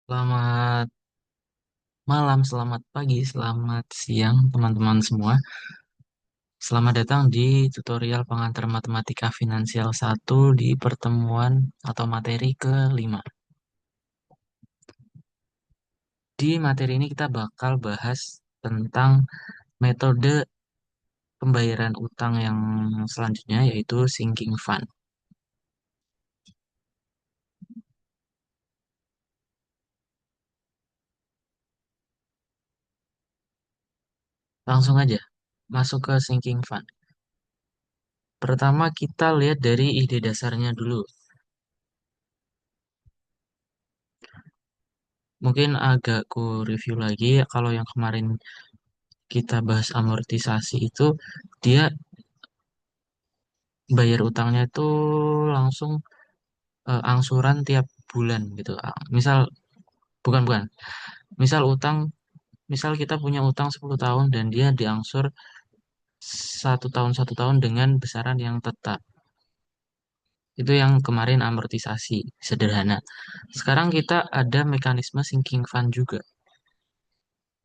Selamat malam, selamat pagi, selamat siang teman-teman semua. Selamat datang di tutorial pengantar matematika finansial satu di pertemuan atau materi kelima. Di materi ini kita bakal bahas tentang metode pembayaran utang yang selanjutnya yaitu sinking fund. Langsung aja masuk ke sinking fund. Pertama kita lihat dari ide dasarnya dulu. Mungkin agak ku review lagi ya, kalau yang kemarin kita bahas amortisasi itu dia bayar utangnya itu langsung angsuran tiap bulan gitu. Misal bukan bukan. Misal utang, misal kita punya utang 10 tahun dan dia diangsur satu tahun dengan besaran yang tetap. Itu yang kemarin amortisasi sederhana. Sekarang kita ada mekanisme sinking fund juga,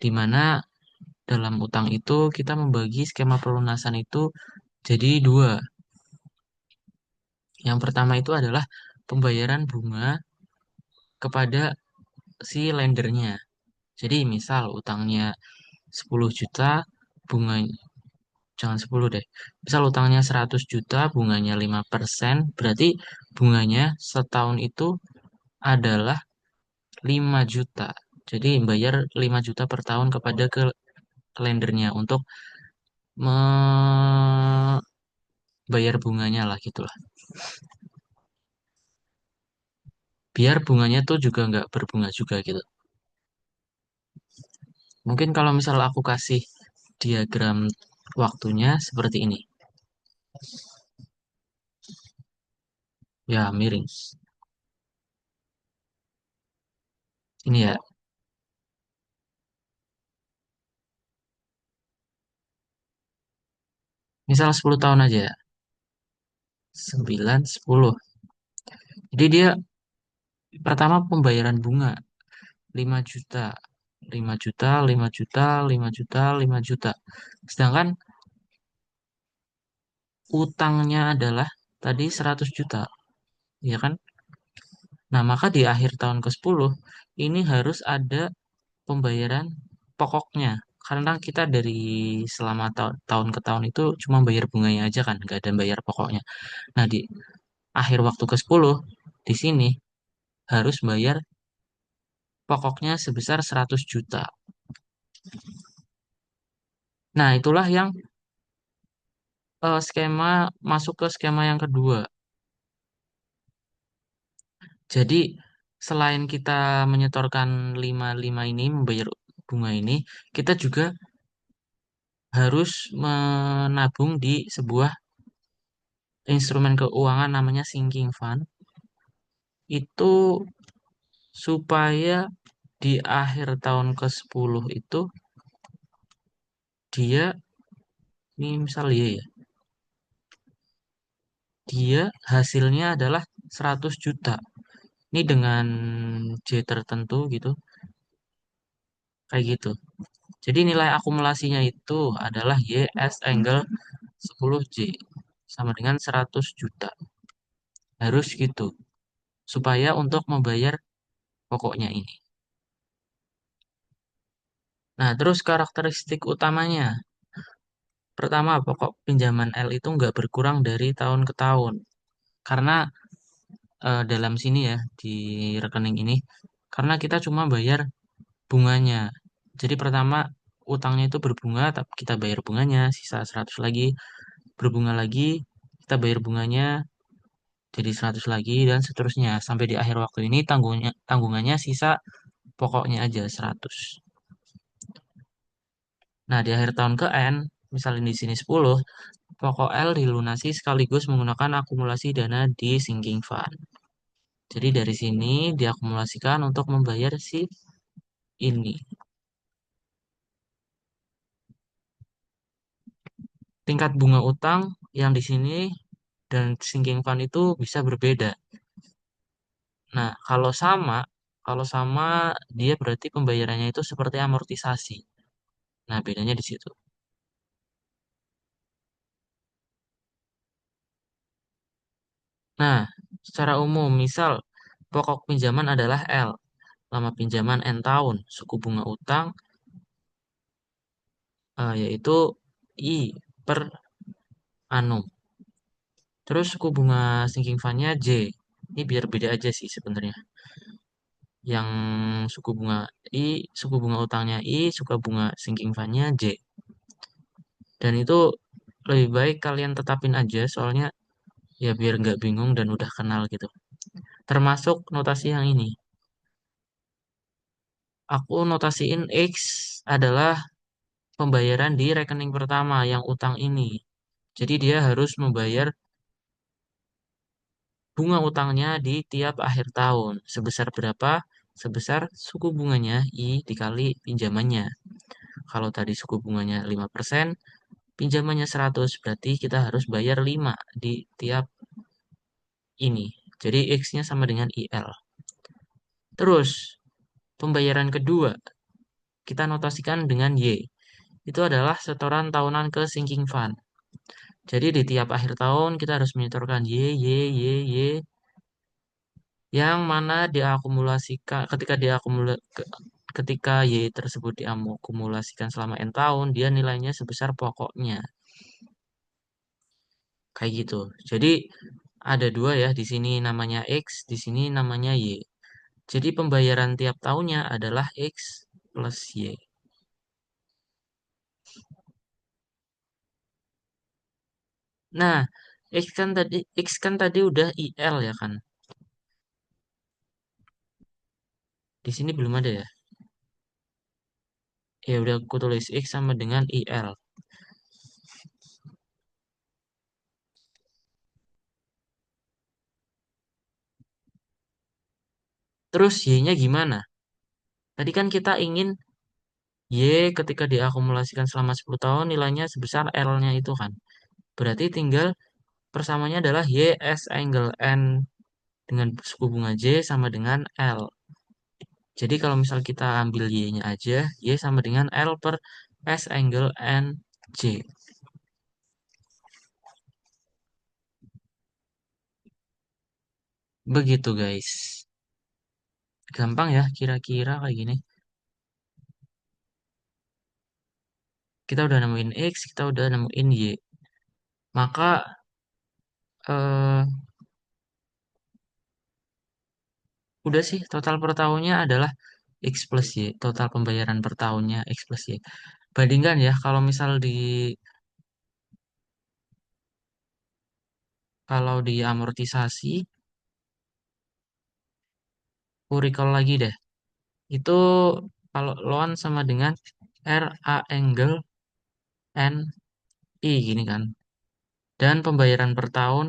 di mana dalam utang itu kita membagi skema pelunasan itu jadi dua. Yang pertama itu adalah pembayaran bunga kepada si lendernya. Jadi misal utangnya 10 juta, bunga jangan 10 deh. Misal utangnya 100 juta, bunganya 5%, berarti bunganya setahun itu adalah 5 juta. Jadi bayar 5 juta per tahun kepada ke lendernya untuk membayar bunganya lah gitulah. Biar bunganya tuh juga nggak berbunga juga gitu. Mungkin kalau misal aku kasih diagram waktunya seperti ini. Ya, miring. Ini ya, misal 10 tahun aja. 9, 10. Jadi dia pertama pembayaran bunga 5 juta. 5 juta, 5 juta, 5 juta, 5 juta. Sedangkan utangnya adalah tadi 100 juta, ya kan? Nah, maka di akhir tahun ke-10 ini harus ada pembayaran pokoknya. Karena kita dari selama tahun ke tahun itu cuma bayar bunganya aja kan, nggak ada bayar pokoknya. Nah, di akhir waktu ke-10 di sini harus bayar pokoknya sebesar 100 juta. Nah, itulah yang skema masuk ke skema yang kedua. Jadi, selain kita menyetorkan 55 ini, membayar bunga ini, kita juga harus menabung di sebuah instrumen keuangan namanya sinking fund. Itu supaya di akhir tahun ke-10 itu dia, ini misal ya, dia hasilnya adalah 100 juta. Ini dengan J tertentu gitu, kayak gitu. Jadi nilai akumulasinya itu adalah YS angle 10J sama dengan 100 juta. Harus gitu. Supaya untuk membayar pokoknya ini. Nah, terus karakteristik utamanya. Pertama, pokok pinjaman L itu nggak berkurang dari tahun ke tahun. Karena dalam sini ya, di rekening ini, karena kita cuma bayar bunganya. Jadi pertama, utangnya itu berbunga, tapi kita bayar bunganya, sisa 100 lagi. Berbunga lagi, kita bayar bunganya, jadi 100 lagi, dan seterusnya. Sampai di akhir waktu ini tanggungannya sisa pokoknya aja 100. Nah, di akhir tahun ke N, misalnya di sini 10, pokok L dilunasi sekaligus menggunakan akumulasi dana di sinking fund. Jadi dari sini diakumulasikan untuk membayar si ini. Tingkat bunga utang yang di sini dan sinking fund itu bisa berbeda. Nah, kalau sama, Kalau sama, dia berarti pembayarannya itu seperti amortisasi. Nah, bedanya di situ. Nah, secara umum, misal pokok pinjaman adalah L, lama pinjaman N tahun, suku bunga utang yaitu I per annum. Terus suku bunga sinking fund-nya J. Ini biar beda aja sih sebenarnya. Yang suku bunga suku bunga utangnya suku bunga sinking fund-nya J. Dan itu lebih baik kalian tetapin aja soalnya ya biar nggak bingung dan udah kenal gitu. Termasuk notasi yang ini. Aku notasiin X adalah pembayaran di rekening pertama yang utang ini. Jadi dia harus membayar bunga utangnya di tiap akhir tahun. Sebesar berapa? Sebesar suku bunganya I dikali pinjamannya. Kalau tadi suku bunganya 5%, pinjamannya 100, berarti kita harus bayar 5 di tiap ini. Jadi X-nya sama dengan IL. Terus, pembayaran kedua, kita notasikan dengan Y. Itu adalah setoran tahunan ke sinking fund. Jadi di tiap akhir tahun kita harus menyetorkan Y, yang mana diakumulasikan ketika Y tersebut diakumulasikan selama N tahun, dia nilainya sebesar pokoknya. Kayak gitu. Jadi ada dua ya, di sini namanya X, di sini namanya Y. Jadi pembayaran tiap tahunnya adalah X plus Y. Nah, X kan tadi udah IL ya kan. Di sini belum ada ya. Ya udah aku tulis X sama dengan IL. Terus Y-nya gimana? Tadi kan kita ingin Y ketika diakumulasikan selama 10 tahun nilainya sebesar L-nya itu kan. Berarti tinggal persamanya adalah Y S angle N dengan suku bunga J sama dengan L. Jadi kalau misal kita ambil Y-nya aja, Y sama dengan L per S angle N J. Begitu guys. Gampang ya kira-kira kayak gini. Kita udah nemuin X, kita udah nemuin Y. Maka eh, udah sih total per tahunnya adalah X plus Y. Total pembayaran per tahunnya X plus Y. Bandingkan ya kalau di amortisasi, aku recall lagi deh. Itu kalau loan sama dengan RA angle NI gini kan. Dan pembayaran per tahun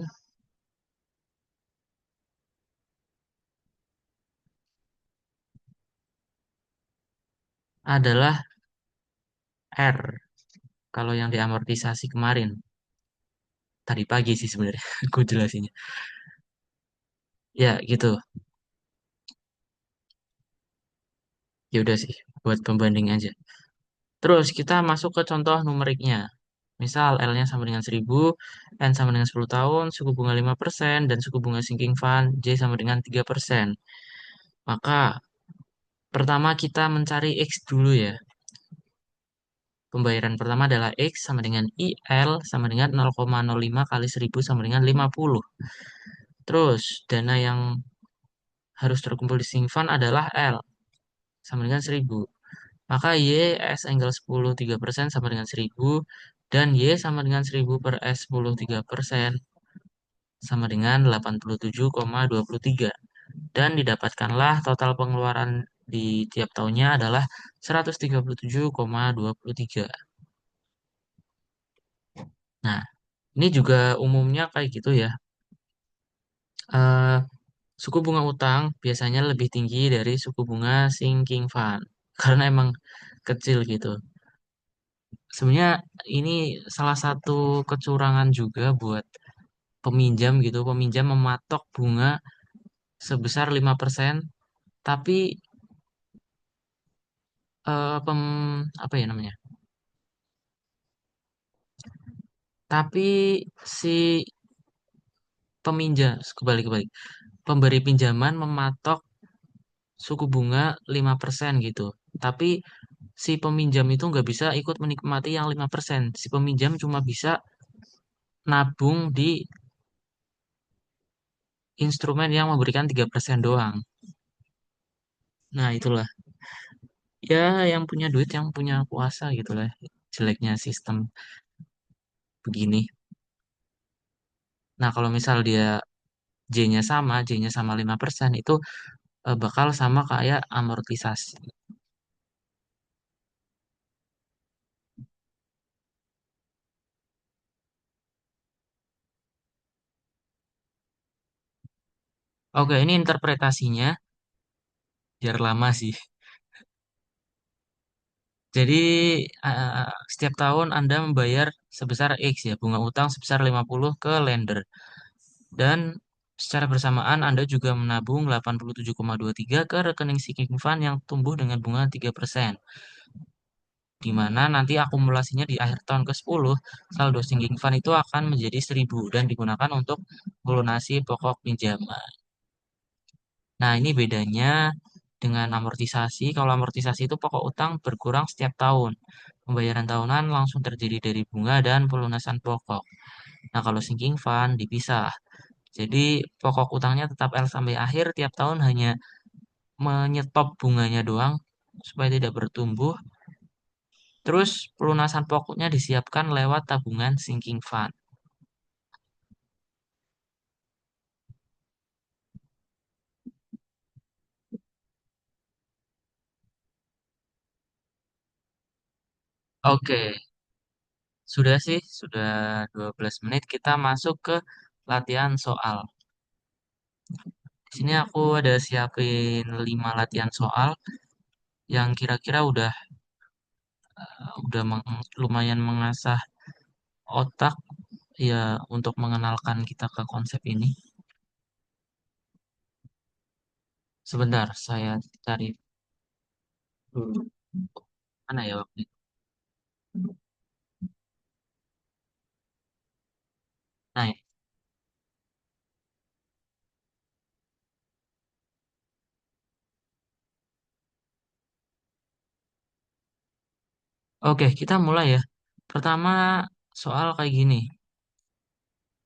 adalah R. Kalau yang diamortisasi kemarin. Tadi pagi sih sebenarnya aku jelasinnya. Ya gitu. Ya udah sih buat pembanding aja. Terus kita masuk ke contoh numeriknya. Misal L-nya sama dengan 1000, N sama dengan 10 tahun, suku bunga 5%, dan suku bunga sinking fund J sama dengan 3%. Maka pertama kita mencari X dulu ya. Pembayaran pertama adalah X sama dengan IL sama dengan 0,05 kali 1000 sama dengan 50. Terus dana yang harus terkumpul di sinking fund adalah L sama dengan 1000. Maka Y S angle 10 3% sama dengan 1000 dan Y sama dengan 1000 per S 10 3% sama dengan 87,23 dan didapatkanlah total pengeluaran di tiap tahunnya adalah 137,23. Nah, ini juga umumnya kayak gitu ya. Eh, Suku bunga utang biasanya lebih tinggi dari suku bunga sinking fund karena emang kecil gitu. Sebenarnya ini salah satu kecurangan juga buat peminjam gitu. Peminjam mematok bunga sebesar 5% Tapi pem apa ya namanya? Tapi si peminjam kebalik-kebalik. Pemberi pinjaman mematok suku bunga 5% gitu. Tapi si peminjam itu nggak bisa ikut menikmati yang 5%. Si peminjam cuma bisa nabung di instrumen yang memberikan 3% doang. Nah, itulah. Ya, yang punya duit, yang punya kuasa gitu lah. Jeleknya sistem begini. Nah, kalau misal dia J-nya sama 5% itu bakal sama kayak amortisasi. Oke, ini interpretasinya biar lama sih. Jadi setiap tahun Anda membayar sebesar X ya, bunga utang sebesar 50 ke lender. Dan secara bersamaan Anda juga menabung 87,23 ke rekening sinking fund yang tumbuh dengan bunga 3%. Di mana nanti akumulasinya di akhir tahun ke-10, saldo sinking fund itu akan menjadi 1.000 dan digunakan untuk melunasi pokok pinjaman. Nah, ini bedanya dengan amortisasi. Kalau amortisasi itu pokok utang berkurang setiap tahun. Pembayaran tahunan langsung terjadi dari bunga dan pelunasan pokok. Nah, kalau sinking fund dipisah. Jadi, pokok utangnya tetap L sampai akhir, tiap tahun hanya menyetop bunganya doang supaya tidak bertumbuh. Terus, pelunasan pokoknya disiapkan lewat tabungan sinking fund. Oke, sudah sih, sudah 12 menit kita masuk ke latihan soal. Di sini aku ada siapin 5 latihan soal yang kira-kira lumayan mengasah otak ya untuk mengenalkan kita ke konsep ini. Sebentar, saya cari dulu mana ya waktu itu. Nah, ya. Oke, kita mulai ya. Pertama soal kayak gini.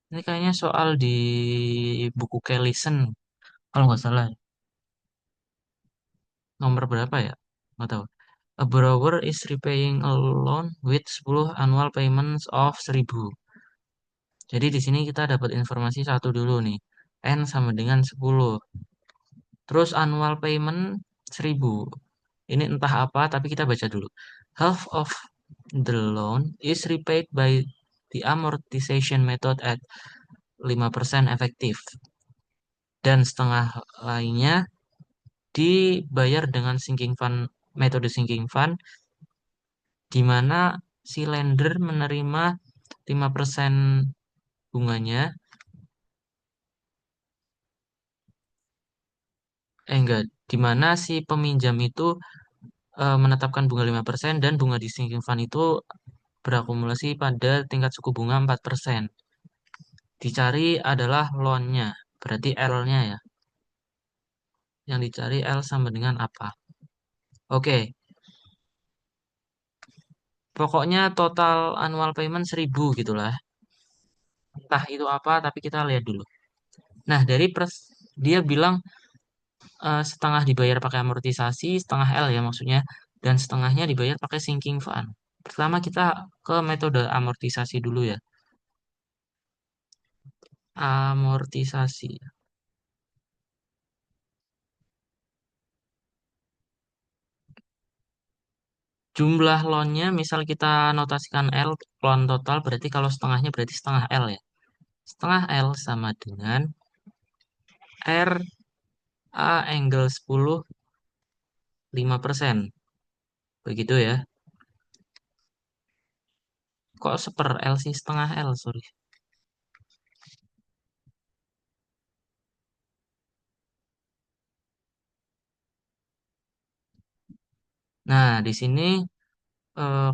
Ini kayaknya soal di buku Kellyson kalau nggak salah. Nomor berapa ya? Nggak tahu. A borrower is repaying a loan with 10 annual payments of 1.000. Jadi di sini kita dapat informasi satu dulu nih. N sama dengan 10. Terus annual payment 1.000. Ini entah apa, tapi kita baca dulu. Half of the loan is repaid by the amortization method at 5% efektif. Dan setengah lainnya dibayar dengan sinking fund, metode sinking fund, di mana si lender menerima 5% bunganya, enggak, di mana si peminjam itu menetapkan bunga 5% dan bunga di sinking fund itu berakumulasi pada tingkat suku bunga 4%. Dicari adalah loan-nya, berarti L-nya ya. Yang dicari L sama dengan apa? Oke, pokoknya total annual payment 1.000 gitulah. Entah itu apa, tapi kita lihat dulu. Nah, dia bilang setengah dibayar pakai amortisasi, setengah L ya maksudnya, dan setengahnya dibayar pakai sinking fund. Pertama kita ke metode amortisasi dulu ya. Amortisasi. Jumlah loannya misal kita notasikan L, loan total berarti kalau setengahnya berarti setengah L ya. Setengah L sama dengan R A angle 10 5%. Begitu ya. Kok seper L sih setengah L, sorry. Nah, di sini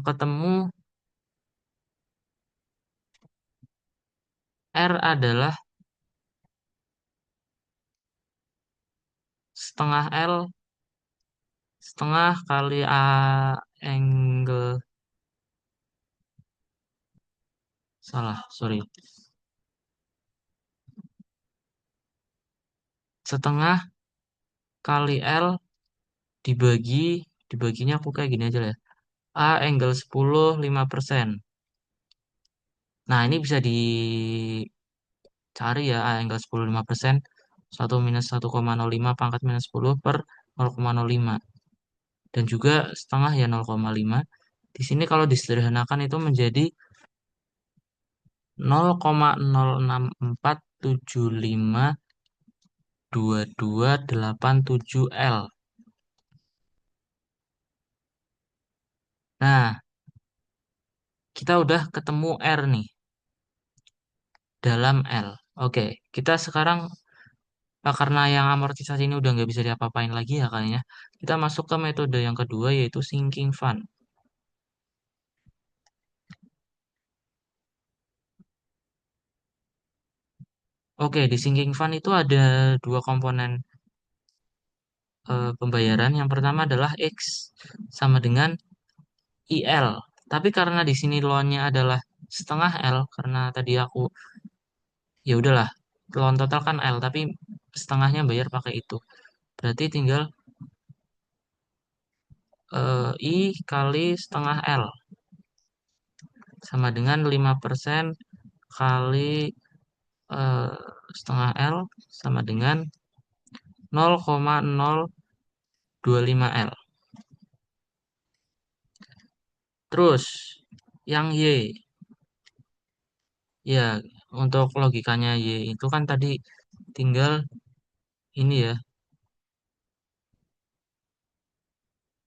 ketemu R adalah setengah L setengah kali A angle, salah, sorry. Setengah kali L dibaginya aku kayak gini aja lah ya. A angle 10 5%. Nah, ini bisa dicari ya A angle 10 5%. 1 minus 1,05 pangkat minus 10 per 0,05. Dan juga setengah ya 0,5. Di sini kalau disederhanakan itu menjadi 0,06475287L. Nah, kita udah ketemu R nih dalam L. Oke, kita sekarang karena yang amortisasi ini udah nggak bisa diapa-apain lagi ya kayaknya. Kita masuk ke metode yang kedua yaitu sinking fund. Oke, di sinking fund itu ada dua komponen pembayaran. Yang pertama adalah X sama dengan IL. Tapi karena di sini loannya adalah setengah L, karena tadi aku ya udahlah, loan total kan L, tapi setengahnya bayar pakai itu. Berarti tinggal I kali setengah L sama dengan 5% kali eh, setengah L sama dengan 0,025 L. Terus yang Y, ya untuk logikanya Y itu kan tadi tinggal ini ya,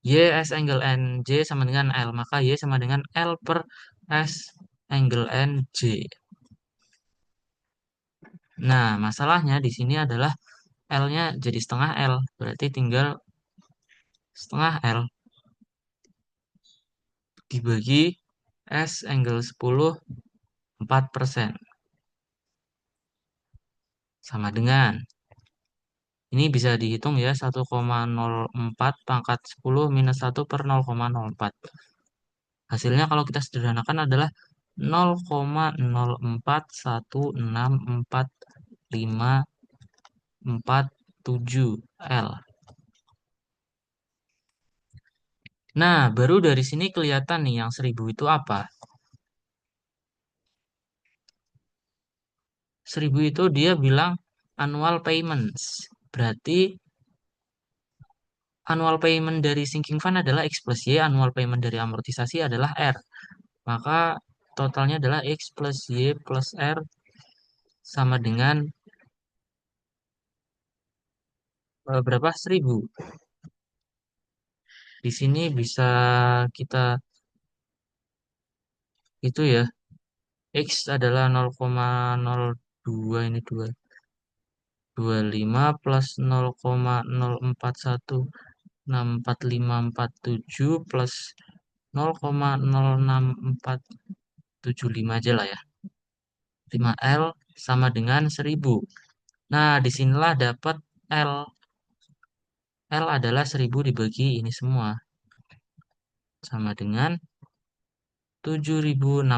Y S angle N J sama dengan L, maka Y sama dengan L per S angle N J. Nah, masalahnya di sini adalah L-nya jadi setengah L, berarti tinggal setengah L dibagi S angle 10 4% sama dengan ini bisa dihitung ya 1,04 pangkat 10 minus 1 per 0,04. Hasilnya kalau kita sederhanakan adalah 0,041645547 L. Nah, baru dari sini kelihatan nih yang 1000 itu apa. 1000 itu dia bilang annual payments. Berarti annual payment dari sinking fund adalah X plus Y, annual payment dari amortisasi adalah R. Maka totalnya adalah X plus Y plus R sama dengan berapa? 1000. Di sini bisa kita itu ya. X adalah 0,02 ini 225 plus 0,04164547 plus 0,06475 aja lah ya. 5L sama dengan 1000. Nah, disinilah dapat L. L adalah 1000 dibagi ini semua. Sama dengan 7610.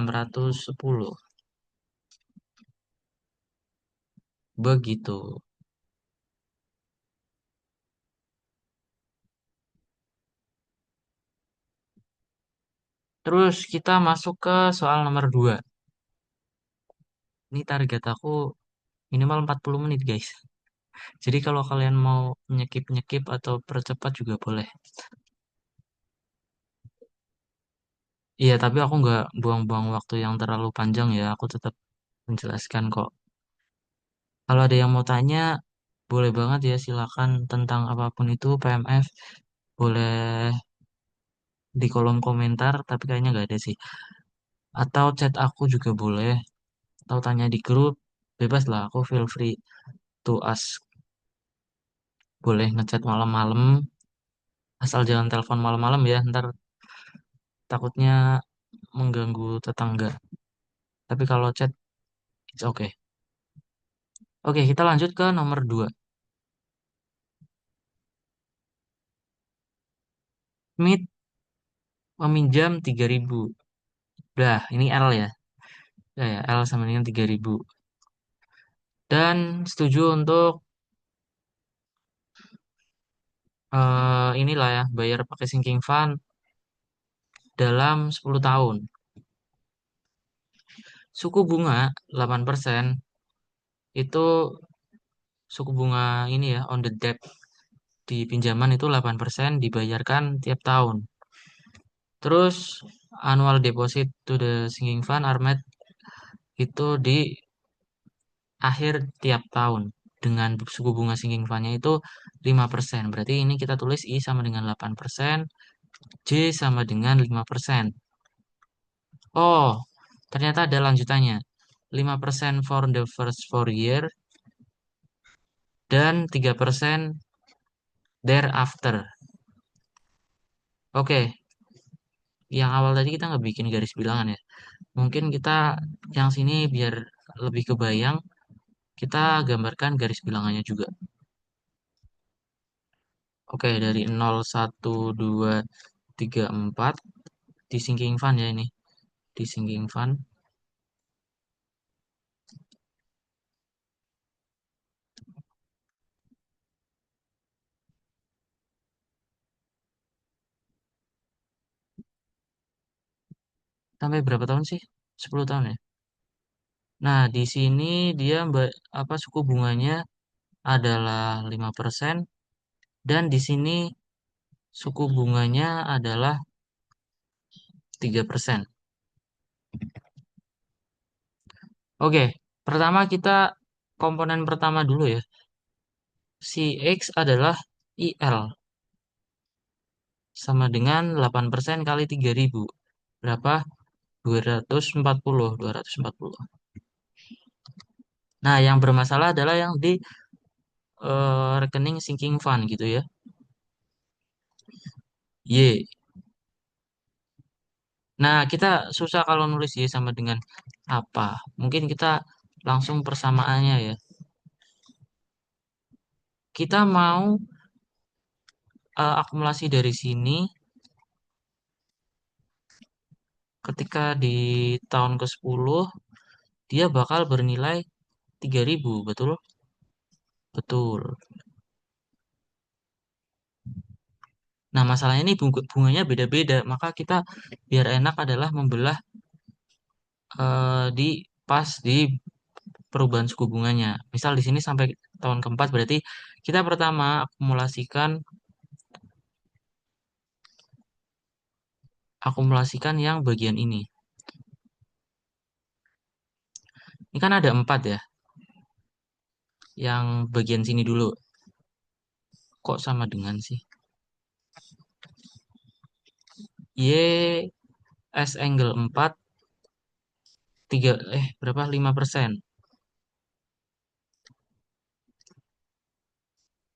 Begitu. Terus kita masuk ke soal nomor 2. Ini target aku minimal 40 menit, guys. Jadi kalau kalian mau nyekip-nyekip atau percepat juga boleh. Iya, tapi aku nggak buang-buang waktu yang terlalu panjang ya. Aku tetap menjelaskan kok. Kalau ada yang mau tanya, boleh banget ya, silakan tentang apapun itu PMF. Boleh di kolom komentar, tapi kayaknya nggak ada sih. Atau chat aku juga boleh. Atau tanya di grup. Bebas lah, aku feel free to ask. Boleh ngechat malam-malam. Asal jangan telepon malam-malam ya, ntar takutnya mengganggu tetangga. Tapi kalau chat, it's okay. Oke, kita lanjut ke nomor 2. Smith meminjam 3.000. Udah, ini L ya. Ya, ya, L sama dengan 3.000. Dan setuju untuk inilah ya, bayar pakai sinking fund dalam 10 tahun. Suku bunga 8% itu suku bunga ini ya, on the debt di pinjaman itu 8% dibayarkan tiap tahun. Terus annual deposit to the sinking fund are made itu di akhir tiap tahun dengan suku bunga sinking fund-nya itu 5%. Berarti ini kita tulis I sama dengan 8%, J sama dengan 5%. Oh, ternyata ada lanjutannya. 5% for the first 4 year dan 3% thereafter. Oke, yang awal tadi kita nggak bikin garis bilangan ya. Mungkin kita yang sini biar lebih kebayang, kita gambarkan garis bilangannya juga. Oke, dari 0, 1, 2, 3, 4 di sinking fund ya ini. Di sinking fund sampai berapa tahun sih? 10 tahun ya. Nah, di sini dia apa suku bunganya adalah 5% dan di sini suku bunganya adalah 3%. Oke, pertama kita komponen pertama dulu ya. Si X adalah IL sama dengan 8% kali 3.000. Berapa? 240, 240. Nah, yang bermasalah adalah yang di rekening sinking fund gitu ya. Y. Nah, kita susah kalau nulis Y sama dengan apa. Mungkin kita langsung persamaannya ya. Kita mau akumulasi dari sini ketika di tahun ke-10 dia bakal bernilai 3.000, betul? Betul. Nah, masalahnya ini bunganya beda-beda, maka kita biar enak adalah membelah di pas di perubahan suku bunganya. Misal di sini sampai tahun keempat berarti kita pertama akumulasikan yang bagian ini. Ini kan ada 4 ya, yang bagian sini dulu. Kok sama dengan sih? Y S angle 4 3 berapa? 5%.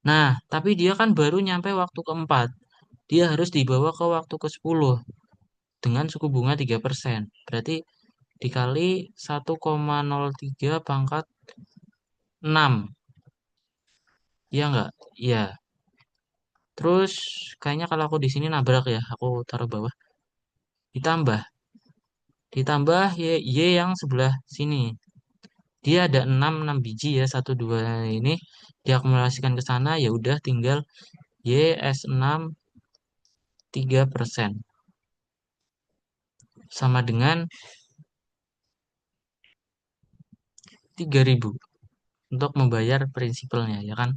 Nah, tapi dia kan baru nyampe waktu keempat. Dia harus dibawa ke waktu ke-10 dengan suku bunga 3%. Berarti dikali 1,03 pangkat 6. Iya nggak? Iya. Terus kayaknya kalau aku di sini nabrak ya, aku taruh bawah. Ditambah. Ditambah Y yang sebelah sini. Dia ada 6 biji ya, 1, 2 ini diakumulasikan ke sana, ya udah tinggal YS6 3% sama dengan 3.000 untuk membayar prinsipalnya ya kan.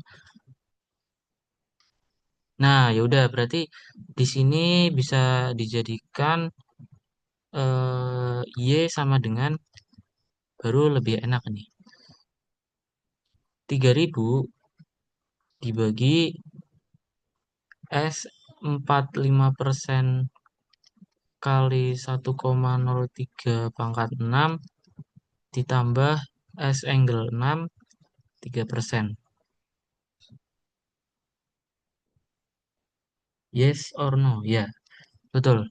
Nah, ya udah berarti di sini bisa dijadikan Y sama dengan baru lebih enak nih. 3.000 dibagi S 45% kali 1,03 pangkat 6 ditambah S angle 6 3%. Yes or no? Ya, betul.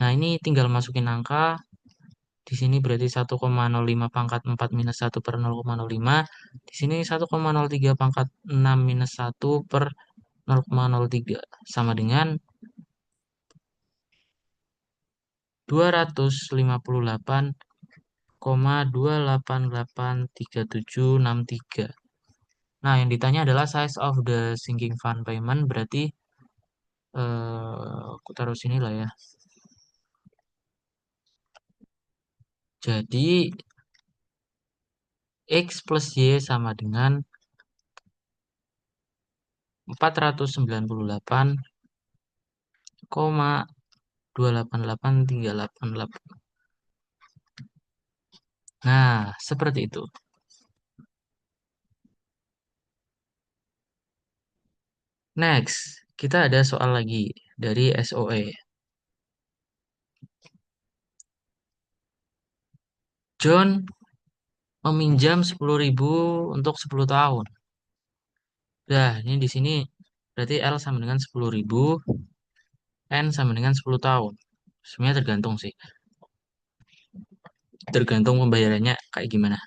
Nah, ini tinggal masukin angka. Di sini berarti 1,05 pangkat 4 minus 1 per 0,05. Di sini 1,03 pangkat 6 minus 1 per 0,03. Sama dengan 258,2883763. Nah, yang ditanya adalah size of the sinking fund payment. Berarti aku taruh sini lah ya. Jadi X plus Y sama dengan 498,28838. Nah, seperti itu. Next, kita ada soal lagi dari SOE. John meminjam 10.000 untuk 10 tahun. Nah, ini di sini berarti L sama dengan 10.000, N sama dengan 10 tahun. Sebenarnya tergantung sih. Tergantung pembayarannya kayak gimana.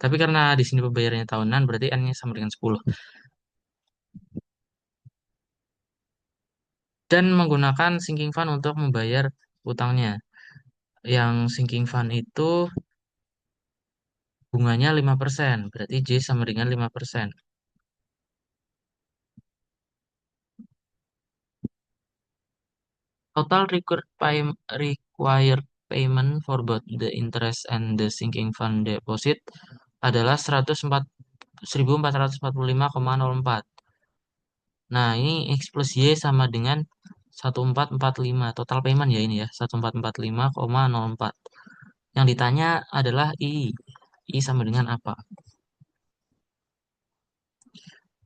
Tapi karena di sini pembayarannya tahunan, berarti N-nya sama dengan 10. Dan menggunakan sinking fund untuk membayar utangnya. Yang sinking fund itu bunganya 5%, berarti J sama dengan 5%. Total required payment for both the interest and the sinking fund deposit adalah 1.445,04. Nah, ini X plus Y sama dengan 1.445. Total payment ya ini ya, 1.445,04. Yang ditanya adalah I. I sama dengan apa?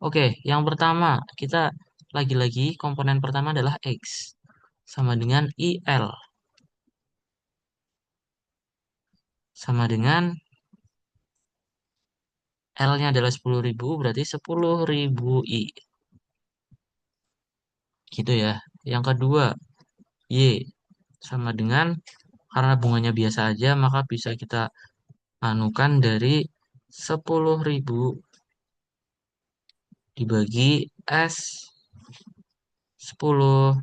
Oke, yang pertama, kita lagi-lagi komponen pertama adalah X. Sama dengan IL. Sama dengan L-nya adalah 10.000, berarti 10.000 I. Gitu ya. Yang kedua, Y. Sama dengan, karena bunganya biasa aja, maka bisa kita anukan dari 10.000 dibagi S 10.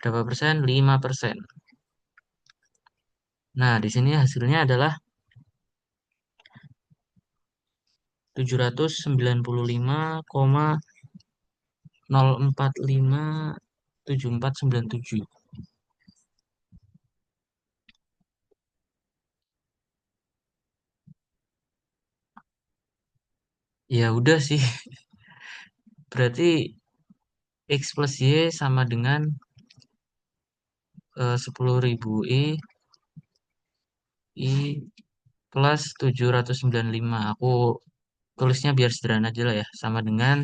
Berapa persen? 5%. Nah, di sini hasilnya adalah 795,0457497. Ya udah sih. Berarti X plus Y sama dengan 10.000 I plus 795. Aku tulisnya biar sederhana aja lah ya. Sama dengan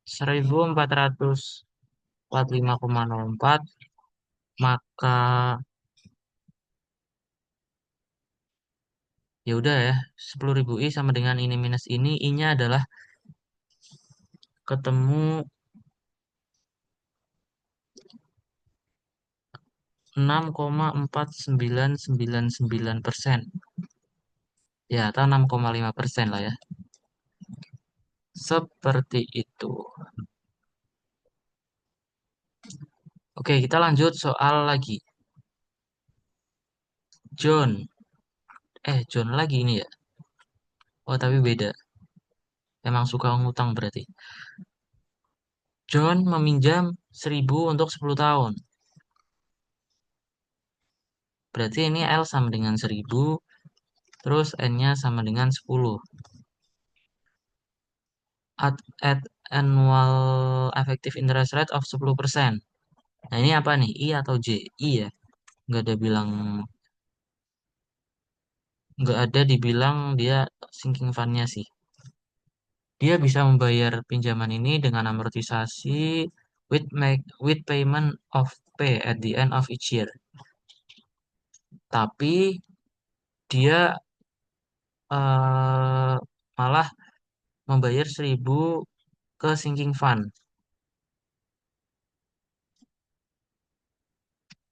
1.445,04. Maka ya udah ya. 10.000 I sama dengan ini minus ini. I-nya adalah ketemu 6,4999%. Ya, atau 6,5% lah ya. Seperti itu. Oke, kita lanjut soal lagi. John. John lagi ini ya. Oh, tapi beda. Emang suka ngutang berarti. John meminjam 1.000 untuk 10 tahun. Berarti ini L sama dengan 1.000. Terus N-nya sama dengan 10. At annual effective interest rate of 10%. Nah, ini apa nih? I atau J? I ya. Nggak ada bilang, nggak ada dibilang dia sinking fund-nya sih. Dia bisa membayar pinjaman ini dengan amortisasi with payment of pay at the end of each year. Tapi dia malah membayar 1.000 ke sinking fund.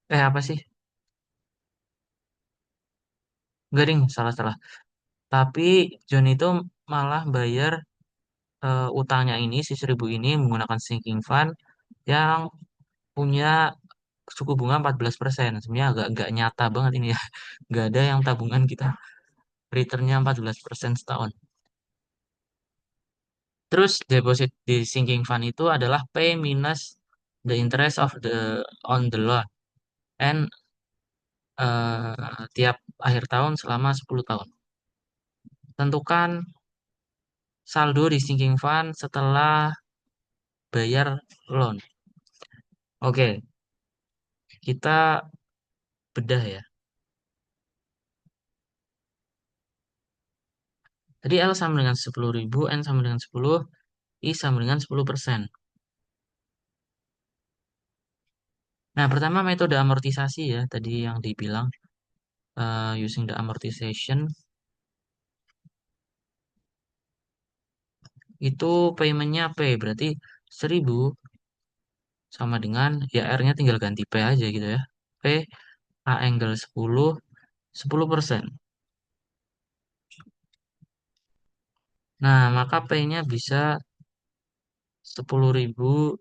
Apa sih? Garing, salah-salah. Tapi John itu malah bayar utangnya ini, si 1.000 ini menggunakan sinking fund yang punya suku bunga 14%. Sebenarnya agak nyata banget ini ya. Nggak ada yang tabungan kita returnnya 14% setahun. Terus deposit di sinking fund itu adalah pay minus the interest of the on the loan and tiap akhir tahun selama 10 tahun. Tentukan saldo di sinking fund setelah bayar loan. Oke, kita bedah ya. Tadi L sama dengan 10.000, N sama dengan 10, I sama dengan 10%. Nah, pertama metode amortisasi ya, tadi yang dibilang using the amortization itu paymentnya P, berarti 1.000 sama dengan ya R-nya tinggal ganti P aja gitu ya. P A angle 10, 10%. Nah, maka P-nya bisa 10.000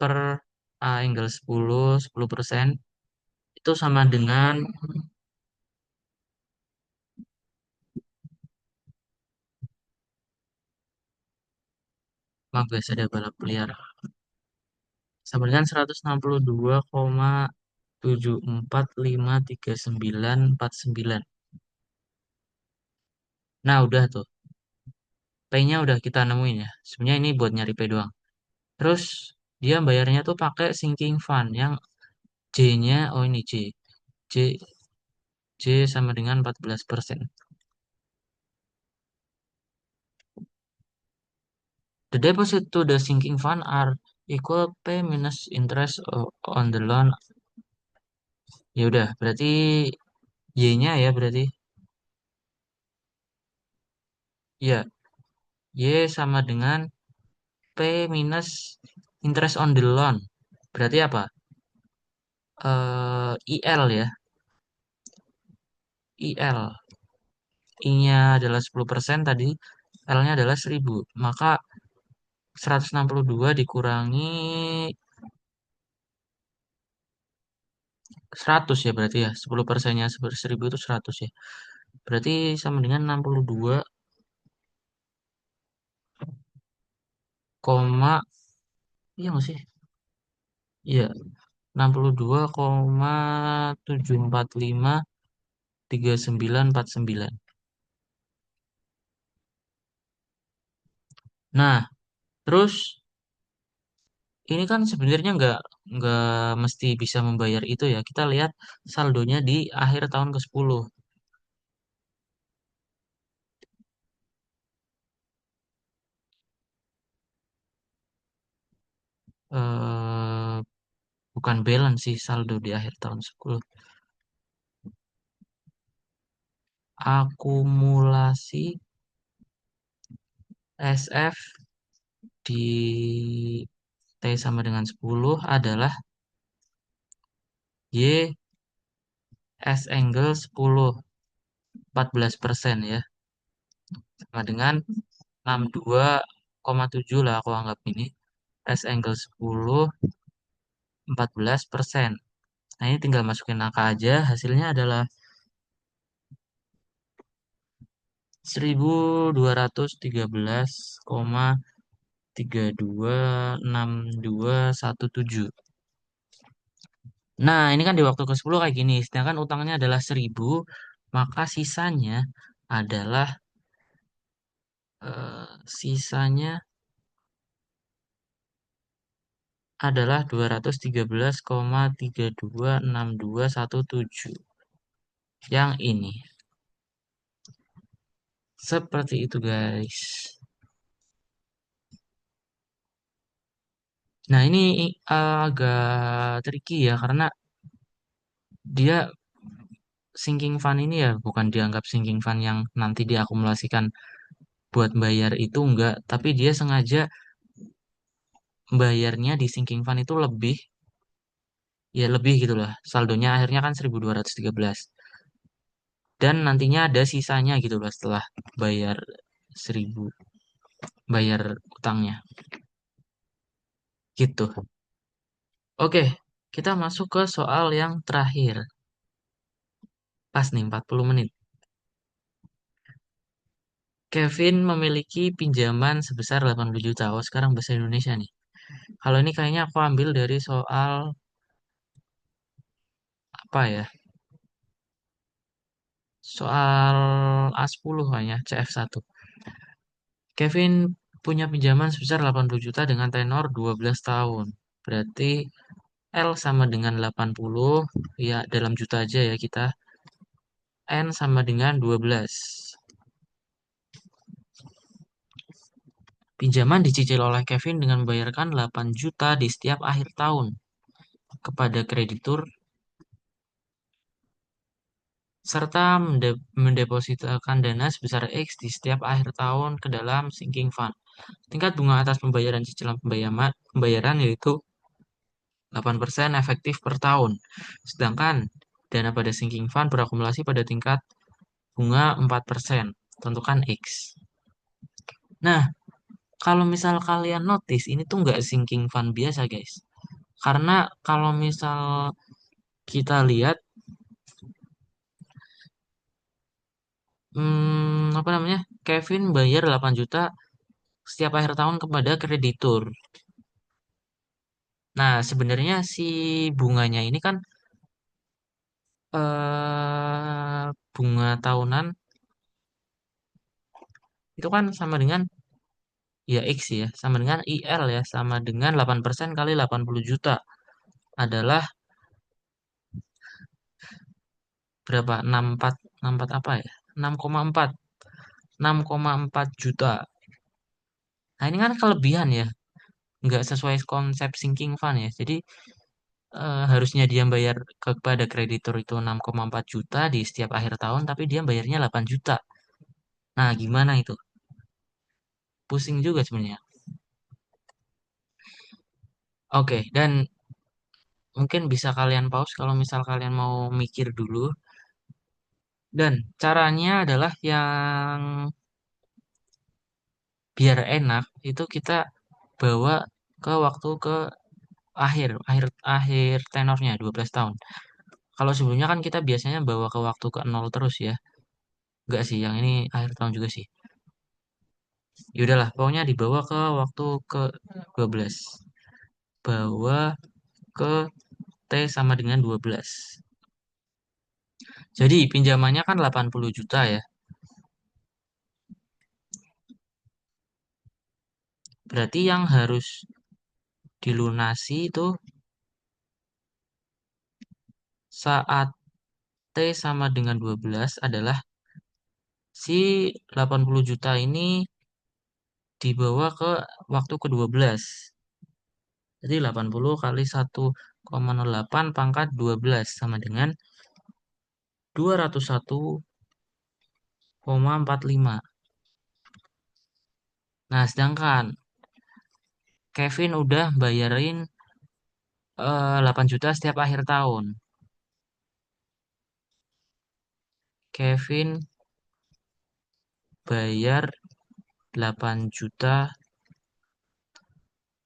per A angle 10, 10%. Itu sama dengan, maaf guys ada balap liar, sama dengan 162,74539949. Nah, udah tuh. P-nya udah kita nemuin ya. Sebenarnya ini buat nyari P doang. Terus dia bayarnya tuh pakai sinking fund yang J-nya, oh ini J. J, J sama dengan 14%. The deposit to the sinking fund are equal pay minus interest on the loan. Ya udah, berarti Y-nya ya berarti. Ya, Y sama dengan P minus interest on the loan. Berarti apa? IL ya. IL. I-nya adalah 10% tadi, L-nya adalah 1.000. Maka 162 dikurangi 100 ya berarti ya. 10%-nya 1.000 itu 100 ya. Berarti sama dengan 62, koma, iya nggak sih? Iya, 62,7453949. Nah, terus ini kan sebenarnya nggak mesti bisa membayar itu ya. Kita lihat saldonya di akhir tahun ke-10. Eh, bukan balance sih saldo di akhir tahun 10. Akumulasi SF di T sama dengan 10 adalah Y S angle 10, 14% ya. Sama dengan 62,7 lah aku anggap ini. S angle 10, 14%. Nah, ini tinggal masukin angka aja. Hasilnya adalah 1.213,326217. Nah, ini kan di waktu ke-10 kayak gini. Sedangkan utangnya adalah 1.000, maka adalah sisanya adalah 213,326217. Yang ini. Seperti itu, guys. Nah, ini agak tricky ya karena dia sinking fund ini ya bukan dianggap sinking fund yang nanti diakumulasikan buat bayar itu enggak, tapi dia sengaja bayarnya di sinking fund itu lebih, ya lebih gitu lah. Saldonya akhirnya kan 1.213. Dan nantinya ada sisanya gitu loh setelah bayar 1.000, bayar utangnya. Gitu. Oke, kita masuk ke soal yang terakhir. Pas nih 40 menit. Kevin memiliki pinjaman sebesar 80 juta. Oh, sekarang bahasa Indonesia nih. Kalau ini kayaknya aku ambil dari soal apa ya? Soal A10 kayaknya, CF1. Kevin punya pinjaman sebesar 80 juta dengan tenor 12 tahun. Berarti L sama dengan 80, ya dalam juta aja ya kita. N sama dengan 12. Pinjaman dicicil oleh Kevin dengan membayarkan 8 juta di setiap akhir tahun kepada kreditur serta mendepositkan dana sebesar X di setiap akhir tahun ke dalam sinking fund. Tingkat bunga atas pembayaran cicilan pembayaran yaitu 8% efektif per tahun. Sedangkan dana pada sinking fund berakumulasi pada tingkat bunga 4%. Tentukan X. Nah, kalau misal kalian notice, ini tuh nggak sinking fund biasa, guys. Karena kalau misal kita lihat, apa namanya, Kevin bayar 8 juta setiap akhir tahun kepada kreditur. Nah, sebenarnya si bunganya ini kan bunga tahunan itu kan sama dengan ya X ya, sama dengan IL ya, sama dengan 8% kali 80 juta adalah berapa? 64, 64 apa ya? 6,4. 6,4 juta. Nah, ini kan kelebihan ya, nggak sesuai konsep sinking fund ya. Jadi harusnya dia bayar kepada kreditur itu 6,4 juta di setiap akhir tahun, tapi dia bayarnya 8 juta. Nah, gimana itu? Pusing juga sebenarnya. Oke, dan mungkin bisa kalian pause kalau misal kalian mau mikir dulu. Dan caranya adalah yang biar enak itu kita bawa ke waktu ke akhir, akhir, akhir tenornya 12 tahun. Kalau sebelumnya kan kita biasanya bawa ke waktu ke nol terus ya. Enggak sih, yang ini akhir tahun juga sih. Yaudahlah, pokoknya dibawa ke waktu ke 12. Bawa ke T sama dengan 12. Jadi pinjamannya kan 80 juta ya. Berarti yang harus dilunasi itu saat T sama dengan 12 adalah si 80 juta ini dibawa ke waktu ke-12. Jadi 80 kali 1,08 pangkat 12 sama dengan 201,45. Nah, sedangkan Kevin udah bayarin 8 juta setiap akhir tahun. Kevin bayar 8 juta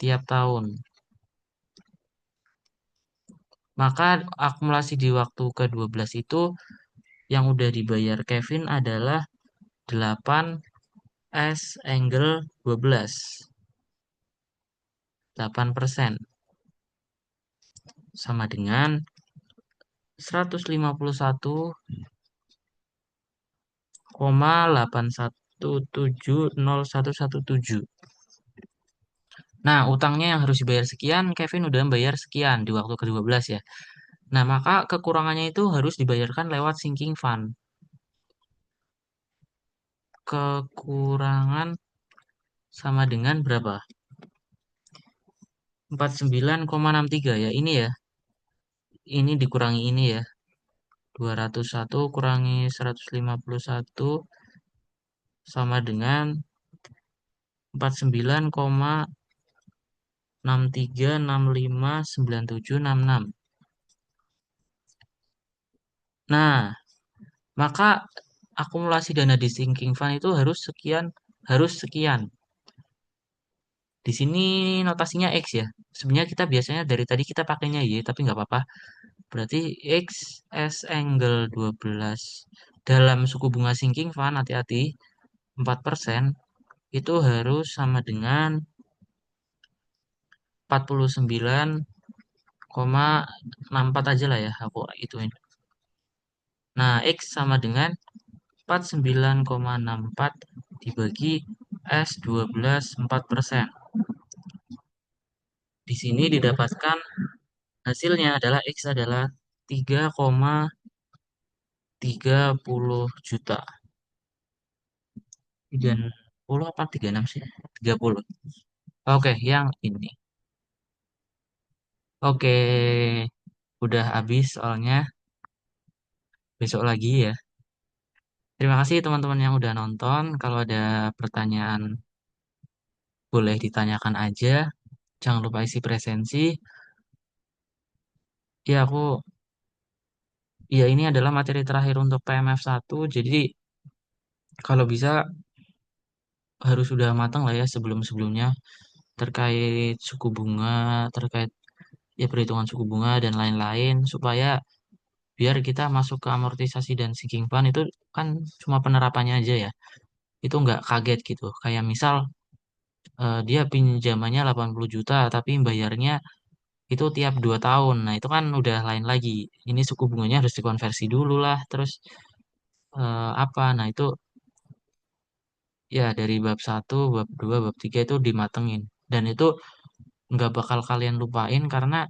tiap tahun. Maka akumulasi di waktu ke-12 itu yang udah dibayar Kevin adalah 8 S angle 12. 8% sama dengan 151,8170117. Nah, utangnya yang harus dibayar sekian, Kevin udah bayar sekian di waktu ke-12 ya. Nah, maka kekurangannya itu harus dibayarkan lewat sinking fund. Kekurangan sama dengan berapa? 49,63 ya. Ini ya. Ini dikurangi ini ya. 201 kurangi 151 sama dengan 49,63. 63, 65, 97, 66. Nah, maka akumulasi dana di sinking fund itu harus sekian, harus sekian. Di sini notasinya X ya. Sebenarnya kita biasanya dari tadi kita pakainya Y, tapi nggak apa-apa. Berarti X S angle 12 dalam suku bunga sinking fund, hati-hati, 4% itu harus sama dengan 49,64 aja lah ya aku ituin. Nah, X sama dengan 49,64 dibagi S12 4%. Di sini didapatkan hasilnya adalah X adalah 3,30 juta. 30 apa 36 sih? 30. Oke, yang ini. Oke, udah habis soalnya besok lagi ya. Terima kasih teman-teman yang udah nonton. Kalau ada pertanyaan boleh ditanyakan aja. Jangan lupa isi presensi. Ya, ya ini adalah materi terakhir untuk PMF 1. Jadi kalau bisa harus sudah matang lah ya sebelum-sebelumnya terkait suku bunga, terkait ya perhitungan suku bunga dan lain-lain supaya biar kita masuk ke amortisasi dan sinking fund itu kan cuma penerapannya aja ya. Itu nggak kaget gitu. Kayak misal dia pinjamannya 80 juta tapi bayarnya itu tiap 2 tahun. Nah, itu kan udah lain lagi. Ini suku bunganya harus dikonversi dulu lah. Terus apa? Nah, itu ya dari bab 1, bab 2, bab 3 itu dimatengin. Dan itu nggak bakal kalian lupain karena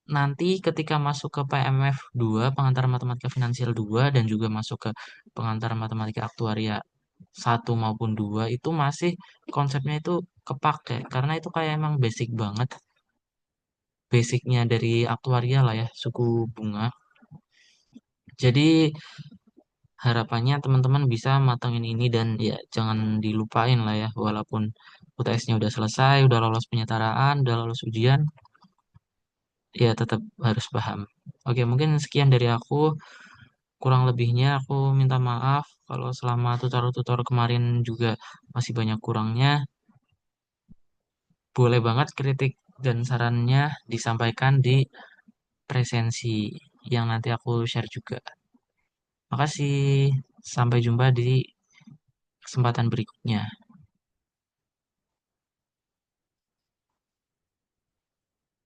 nanti ketika masuk ke PMF 2, pengantar matematika finansial 2, dan juga masuk ke pengantar matematika aktuaria 1 maupun 2, itu masih konsepnya itu kepake. Karena itu kayak emang basic banget. Basicnya dari aktuaria lah ya, suku bunga. Jadi harapannya teman-teman bisa matengin ini dan ya jangan dilupain lah ya, walaupun UTS-nya udah selesai, udah lolos penyetaraan, udah lolos ujian, ya tetap harus paham. Oke, mungkin sekian dari aku. Kurang lebihnya aku minta maaf kalau selama tutor-tutor kemarin juga masih banyak kurangnya. Boleh banget kritik dan sarannya disampaikan di presensi yang nanti aku share juga. Makasih, sampai jumpa di kesempatan berikutnya.